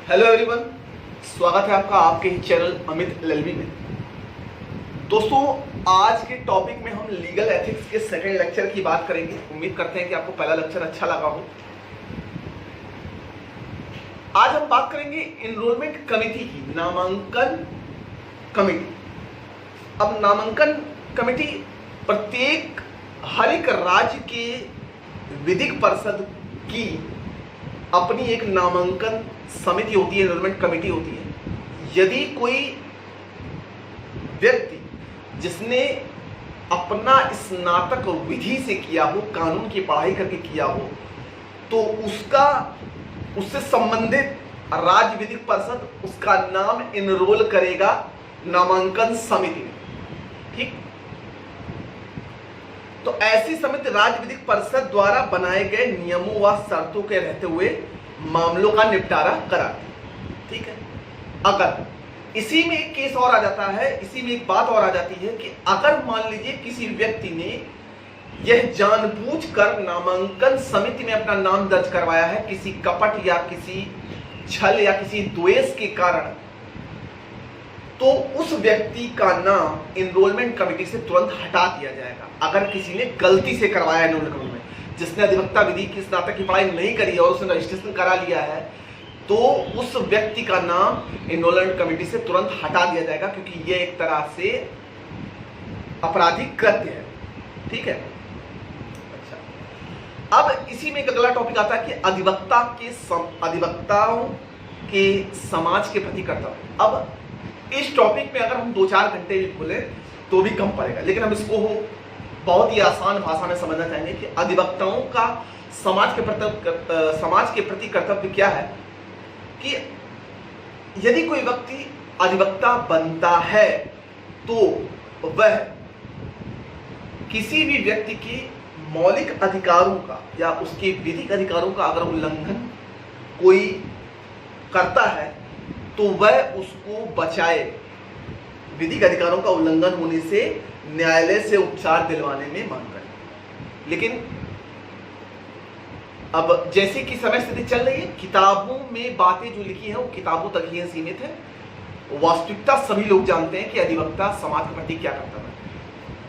Hello everyone, स्वागत है आपका आपके ही चैनल अमित एलएलबी में। दोस्तों, आज के टॉपिक में हम लीगल एथिक्स के सेकंड लेक्चर की बात करेंगे। उम्मीद करते हैं कि आपको पहला लेक्चर अच्छा लगा हो। आज हम बात करेंगे एनरोलमेंट कमेटी की, नामांकन कमेटी। अब नामांकन कमेटी प्रत्येक हर एक राज्य के विधिक परिषद की अपनी एक नामांकन समिति होती है, एनरोलमेंट कमेटी होती है। यदि कोई व्यक्ति जिसने अपना स्नातक विधि से किया हो, कानून की पढ़ाई करके किया हो, तो उससे संबंधित राज्य विधिक परिषद उसका नाम एनरोल करेगा नामांकन समिति में। ठीक, तो ऐसी समिति राज्य विधिक परिषद द्वारा बनाए गए नियमों व शर्तों के रहते हुए मामलों का निपटारा कराती। ठीक है, अगर इसी में एक केस और आ जाता है, इसी में एक बात और आ जाती है कि अगर मान लीजिए किसी व्यक्ति ने यह जानबूझकर नामांकन समिति में अपना नाम दर्ज करवाया है किसी कपट या किसी छल या किसी द्वेष के कारण, तो उस व्यक्ति का नाम एनरोलमेंट कमेटी से तुरंत हटा दिया जाएगा। अगर किसी ने गलती से करवाया एनरोलमेंट कमेटी में, जिसने अधिवक्ता विधि की स्नातक की पढ़ाई नहीं करी है और उसने रजिस्ट्रेशन करा लिया है, तो उस व्यक्ति का नाम एनरोलमेंट कमेटी से तुरंत हटा दिया जाएगा, क्योंकि यह एक तरह से आपराधिक कृत्य है। ठीक है, अच्छा, अब इसी में एक अगला टॉपिक आता है कि अधिवक्ताओं के समाज के प्रति कर्तव्य। अब इस टॉपिक में अगर हम 2-4 घंटे भी बोले तो भी कम पड़ेगा, लेकिन हम इसको बहुत ही आसान भाषा में समझना चाहेंगे कि अधिवक्ताओं का समाज के प्रति कर्तव्य क्या है। कि यदि कोई व्यक्ति अधिवक्ता बनता है तो वह किसी भी व्यक्ति के मौलिक अधिकारों का या उसके विधिक अधिकारों का अगर उल्लंघन कोई करता है तो वह उसको बचाए, विधिक अधिकारों का उल्लंघन होने से न्यायालय से उपचार दिलवाने में मांग करे। लेकिन अब जैसे कि समय स्थिति चल रही है, किताबों में बातें जो लिखी हैं वो किताबों तक ही सीमित है। वास्तविकता सभी लोग जानते हैं कि अधिवक्ता समाज के प्रति क्या करता है।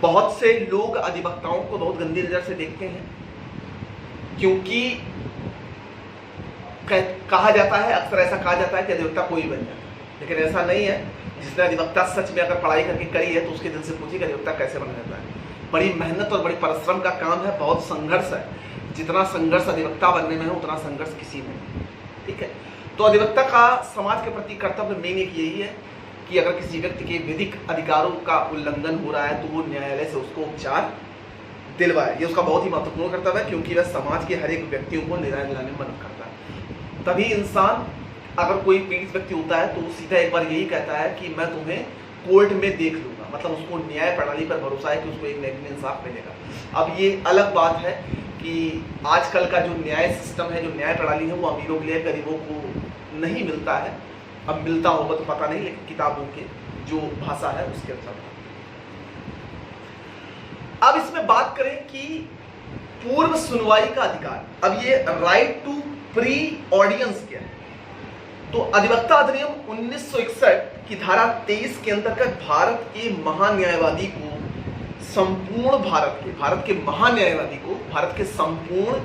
बहुत से लोग अधिवक्ताओं को बहुत गंदी नजर से देखते हैं, क्योंकि कहा जाता है, अक्सर ऐसा कहा जाता है कि अधिवक्ता कोई बन जाता है, लेकिन ऐसा नहीं है। जिसने अधिवक्ता सच में अगर पढ़ाई करके करी है तो उसके दिल से पूछिए कि अधिवक्ता कैसे बना जाता है। बड़ी मेहनत और बड़ी परिश्रम का काम है, बहुत संघर्ष है। जितना संघर्ष अधिवक्ता बनने में है उतना संघर्ष किसी में नहीं। ठीक है, तो अधिवक्ता का समाज के प्रति कर्तव्य मेन एक यही है कि अगर किसी व्यक्ति के विधिक अधिकारों का उल्लंघन हो रहा है तो वो न्यायालय से उसको उपचार दिलवाए। ये उसका बहुत ही महत्वपूर्ण कर्तव्य है, क्योंकि वह समाज के हर एक व्यक्तियों को न्याय दिलाने में मदद करता है। तभी इंसान, अगर कोई पीड़ित व्यक्ति होता है तो सीधा एक बार यही कहता है कि मैं तुम्हें कोर्ट में देख लूंगा, मतलब उसको न्याय प्रणाली पर भरोसा है कि उसको एक न इंसाफ मिलेगा। अब ये अलग बात है कि आजकल का जो न्याय सिस्टम है, जो न्याय प्रणाली है, वो अमीरों के लिए, गरीबों को नहीं मिलता है। अब मिलता होगा तो पता नहीं, लेकिन किताबों के जो भाषा है उसके अनुसार। अब इसमें बात करें कि पूर्व सुनवाई का अधिकार। अब ये राइट टू प्री ऑडियंस क्या है, तो अधिवक्ता अधिनियम 1961 की धारा 23 के अंतर्गत भारत के महान्यायवादी को भारत के महान्यायवादी को भारत के संपूर्ण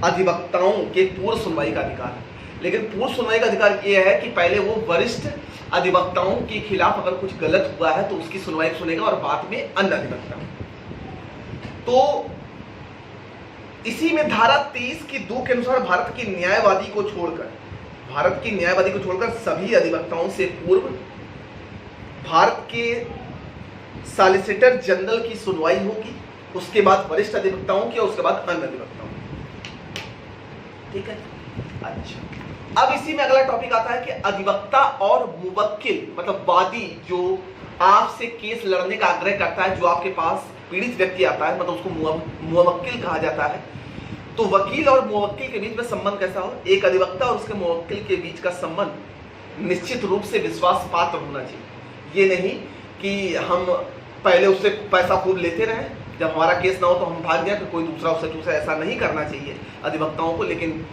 अधिवक्ताओं के पूर्व सुनवाई का अधिकार है। लेकिन पूर्व सुनवाई का अधिकार यह है कि पहले वो वरिष्ठ अधिवक्ताओं के खिलाफ अगर कुछ गलत हुआ है तो उसकी सुनवाई सुनेगा और बाद में अन्य अधिवक्ता। तो इसी में धारा 23 की 2 के अनुसार भारत के न्यायवादी को छोड़कर सभी अधिवक्ताओं से पूर्व भारत के सॉलिसिटर जनरल की सुनवाई होगी, उसके बाद वरिष्ठ अधिवक्ताओं की और उसके बाद अन्य अधिवक्ताओं की। ठीक है, अच्छा, अब इसी में अगला टॉपिक आता है कि अधिवक्ता और मुवक्किल, मतलब वादी, जो आपसे केस लड़ने का आग्रह करता है, जो आपके पास पीड़ित व्यक्ति आता है, मतलब उसको मुवक्किल कहा जाता है। तो वकील और मुवक्किल के बीच में संबंध कैसा हो? एक अधिवक्ता और उसके मुवक्किल के बीच का संबंध निश्चित रूप से विश्वास पात्र होना चाहिए। ये नहीं कि हम पहले उससे पैसा खूब लेते रहे, जब हमारा केस ना हो तो हम भाग जाए, तो कोई दूसरा उससे ऐसा नहीं करना चाहिए अधिवक्ताओं को। लेकिन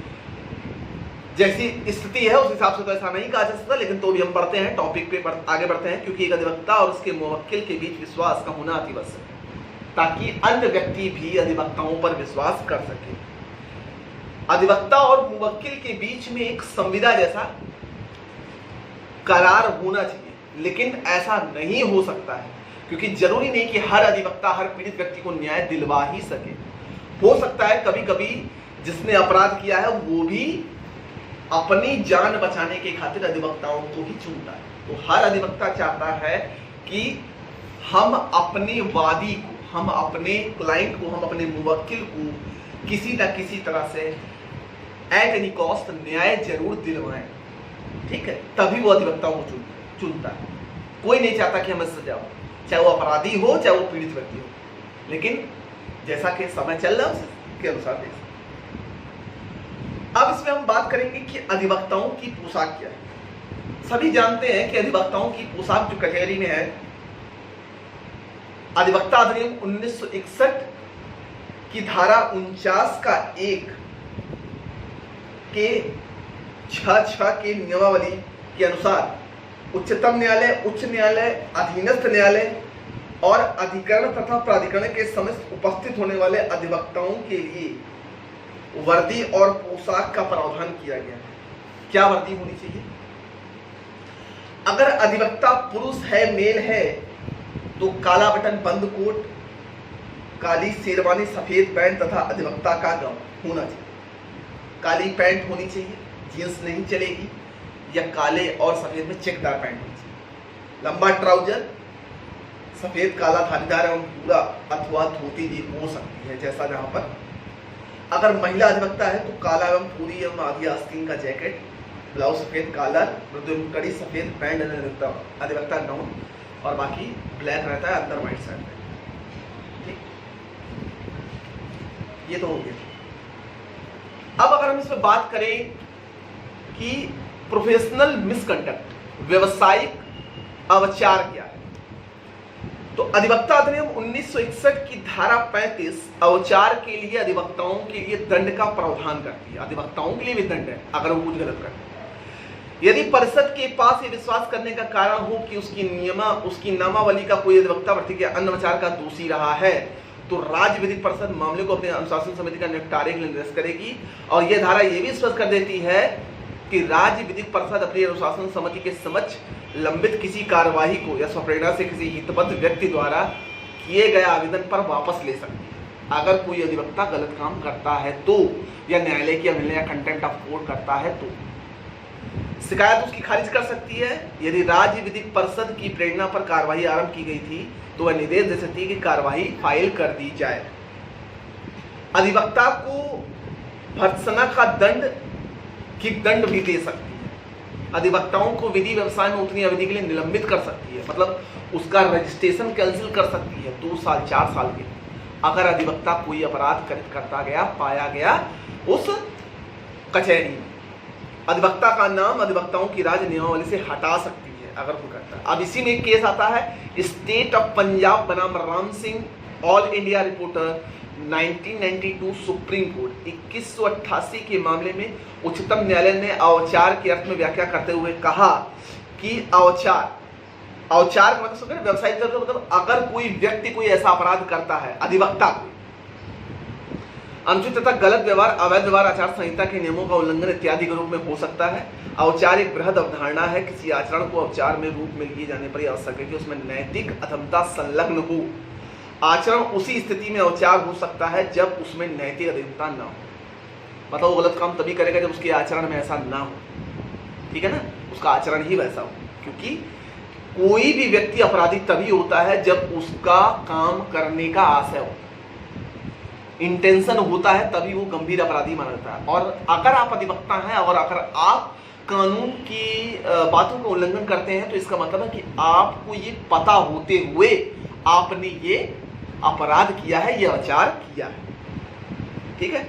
जैसी स्थिति है उस हिसाब से तो ऐसा नहीं कहा जा सकता, लेकिन तो भी हम पढ़ते हैं, टॉपिक पे आगे बढ़ते हैं। क्योंकि एक अधिवक्ता और उसके मुवक्किल के बीच विश्वास का होना अति आवश्यक है, ताकि अन्य व्यक्ति भी अधिवक्ताओं पर विश्वास कर सके। अधिवक्ता और मुवक्किल के बीच में एक संविदा जैसा करार होना चाहिए, लेकिन ऐसा नहीं हो सकता है, क्योंकि जरूरी नहीं कि हर अधिवक्ता हर पीड़ित व्यक्ति को न्याय दिलवा ही सके। हो सकता है कभी कभी जिसने अपराध किया है वो भी अपनी जान बचाने के खातिर अधिवक्ताओं को ही चुनता है। तो हर अधिवक्ता चाहता है कि हम अपने वादी को, हम अपने क्लाइंट को, हम अपने मुवक्किल को किसी न किसी तरह से एट एनी कॉस्ट न्याय जरूर दिलवाएं, ठीक है, तभी वो अधिवक्ताओं को चुनता है। कोई नहीं चाहता कि हमें सजा हो, चाहे वो अपराधी हो चाहे वो पीड़ित व्यक्ति हो। लेकिन जैसा कि समय चल रहा है उसके अनुसार देख। अब इसमें हम बात करेंगे कि अधिवक्ताओं की पोशाक क्या है। सभी जानते हैं कि अधिवक्ताओं की पोशाक जो कचहरी में है, अधिवक्ता अधिनियम 1961 की धारा 49 का 1 के 6 के नियमावली के अनुसार उच्चतम न्यायालय, उच्च न्यायालय, अधीनस्थ न्यायालय और अधिकरण तथा प्राधिकरण के समस्त उपस्थित होने वाले अधिवक्ताओं के लिए वर्दी और पोशाक का प्रावधान किया गया है। क्या वर्दी होनी चाहिए? अगर अधिवक्ता पुरुष है, मेल है, तो काला बटन बंद कोट, काली शेरवानी, सफेद पैंट तथा अधिवक्ता का गाउन होना चाहिए। काली पैंट होनी चाहिए, जींस नहीं चलेगी, या काले और सफेद में चेकदार पैंट होनी चाहिए। लंबा ट्राउजर, सफेद काला धारीदार एवं पूरा अथवा धोती भी हो सकती है, जैसा जहां पर। अगर महिला अधिवक्ता है तो काला एवं पूरी एवं आधी आस्तीन का जैकेट, ब्लाउज सफेद कॉलर, मृदु एवं कड़ी सफेद पैंट अधिवक्ता गाउन, और बाकी ब्लैक रहता है, अंदर व्हाइट शर्ट है। ठीक, ये तो हो गया। अब अगर हम इसमें बात करें कि प्रोफेशनल मिसकंडक्ट, व्यवसायिक अवचार क्या है, तो अधिवक्ता अधिनियम 1961 की धारा 35 अवचार के लिए अधिवक्ताओं के लिए दंड का प्रावधान करती है। अधिवक्ताओं के लिए भी दंड है अगर वो कुछ गलत करते हैं। यदि परिषद के पास ये विश्वास करने का कारण हो कि उसकी नामावली का कोई अधिवक्ता व्यक्ति के अन्य अवचार का दोषी रहा है, तो राज्य विधिक परिषद मामले को अपने अनुशासन समिति का निपटारे के लिए निर्देश करेगी। और यह धारा यह भी स्पष्ट कर देती है कि राज्य विधिक परिषद अपनी अनुशासन समिति के समक्ष लंबित किसी कार्यवाही को या स्वप्रेरणा से किसी हितबद्ध व्यक्ति द्वारा किए गए आवेदन पर वापस ले सकती है। अगर कोई अधिवक्ता गलत काम करता है तो, या न्यायालय की अवहेलना या कंटेम्प्ट ऑफ कोर्ट करता है तो शिकायत उसकी खारिज कर सकती है। यदि राज्य विधिक परिषद की प्रेरणा पर कार्यवाही आरंभ की गई थी तो वह निर्देश दे सकती है कि कार्यवाही फाइल कर दी जाए। अधिवक्ता को भर्त्सना का दंड भी दे सकती है। अधिवक्ताओं को विधि व्यवसाय में उतनी अवधि के लिए निलंबित कर सकती है, मतलब उसका रजिस्ट्रेशन कैंसिल कर सकती है 2 साल 4 साल के लिए, अगर अधिवक्ता कोई अपराध करता गया, पाया गया उस कचहरी में। अधिवक्ता का नाम अधिवक्ताओं की राज्य नियमावली से हटा सकती है अगर वो करता है। अब इसी में एक केस आता है स्टेट ऑफ पंजाब बनाम Ram Singh, all India reporter 1992 supreme court 2188 के मामले में उच्चतम न्यायालय ने अवचार के अर्थ में व्याख्या करते हुए कहा कि अवचार का मतलब व्यवसायिक मतलब अगर कोई व्यक्ति कोई ऐसा अपराध करता है, अधिवक्ता को अनुचित तथा गलत व्यवहार, अवैध व्यवहार, आचार संहिता के नियमों का उल्लंघन इत्यादि के रूप में हो सकता है। अवचार एक बृहद अवधारणा है। किसी आचरण को अवचार में रूप में लिए जाने पर आवश्यक है कि उसमें नैतिक अधमता संलग्न हो। आचरण उसी स्थिति में अवचार हो सकता है जब उसमें नैतिक अधीनता ना हो, मतलब वो गलत काम तभी करेगा जब उसके आचरण में ऐसा ना हो, ठीक है ना, उसका आचरण ही वैसा हो। क्योंकि कोई भी व्यक्ति अपराधी तभी होता है जब उसका काम करने का आशय हो, इंटेंशन होता है, तभी वो गंभीर अपराधी माना जाता है। और अगर आप अधिवक्ता हैं और अगर आप कानून की बातों का उल्लंघन करते हैं तो इसका मतलब है कि आपको ये पता होते हुए आपने ये अपराध किया है, ये आचार किया है, ठीक है।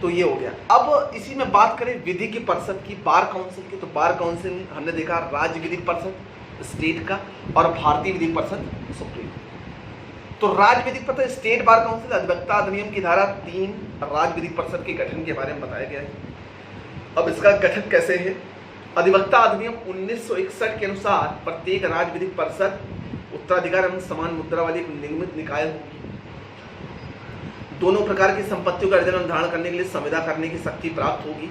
तो ये हो गया। अब इसी में बात करें विधि की परिषद की, बार काउंसिल की, तो बार काउंसिल हमने देखा राज्य विधिक परिषद स्टेट का और भारतीय विधिक परिषद सुप्रीम। तो राज्य विधिक परिषद, स्टेट बार काउंसिल, अधिवक्ता अधिनियम की धारा 3 राज्य विधिक परिषद के गठन के बारे में बताया गया है। अब इसका गठन कैसे है? अधिवक्ता अधिनियम 1961 के अनुसार प्रत्येक राज्य विधिक परिषद उत्तराधिकार एवं समान मुद्रा वाली एक निगमित निकाय होगी। दोनों प्रकार की संपत्तियों का अर्जन निर्धारण करने के लिए संविदा करने की शक्ति प्राप्त होगी।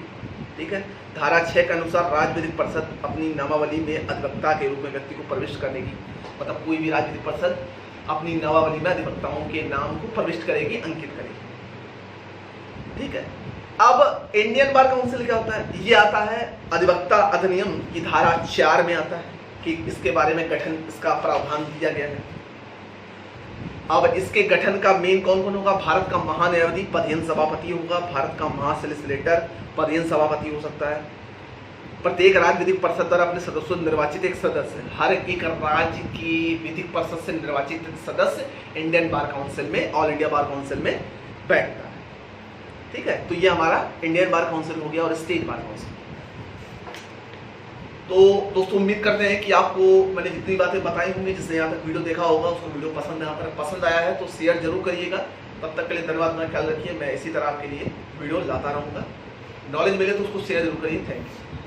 ठीक है। धारा 6 के अनुसार राज्य विधिक परिषद अपनी नामावली में अधिवक्ता के रूप में व्यक्ति को प्रविष्ट करने की, मतलब कोई भी राज्य विधिक परिषद अपनी नामावली में अधिवक्ताओं के नाम को प्रविष्ट करेगी, अंकित करेगी। ठीक है। अब इंडियन बार काउंसिल क्या होता है? ये आता है अधिवक्ता अधिनियम की धारा 4 में आता है कि इसके बारे में गठन, इसका प्रावधान दिया गया है। अब इसके गठन का मेन कौन कौन होगा? भारत का महान्यायाधीश पदेन सभापति होगा, भारत का महासोलिसिटर पदेन सभापति हो सकता है। प्रत्येक राज्य विधिक परिषद द्वारा अपने सदस्यों निर्वाचित एक सदस्य, हर एक राज्य की विधिक परिषद से निर्वाचित सदस्य इंडियन बार काउंसिल में, ऑल इंडिया बार काउंसिल में बैठता है। ठीक है। तो ये हमारा इंडियन बार काउंसिल हो गया और स्टेट बार काउंसिल। तो दोस्तों उम्मीद करते हैं कि आपको मैंने जितनी बातें बताई होंगी, जिसने यहाँ तक वीडियो देखा होगा उसको वीडियो पसंद आया है तो शेयर जरूर करिएगा। तब तक के लिए धन्यवाद, अपना ख्याल रखिए। मैं इसी तरह आपके लिए वीडियो लाता रहूँगा। नॉलेज मिले तो उसको शेयर जरूर करिए। Thank you.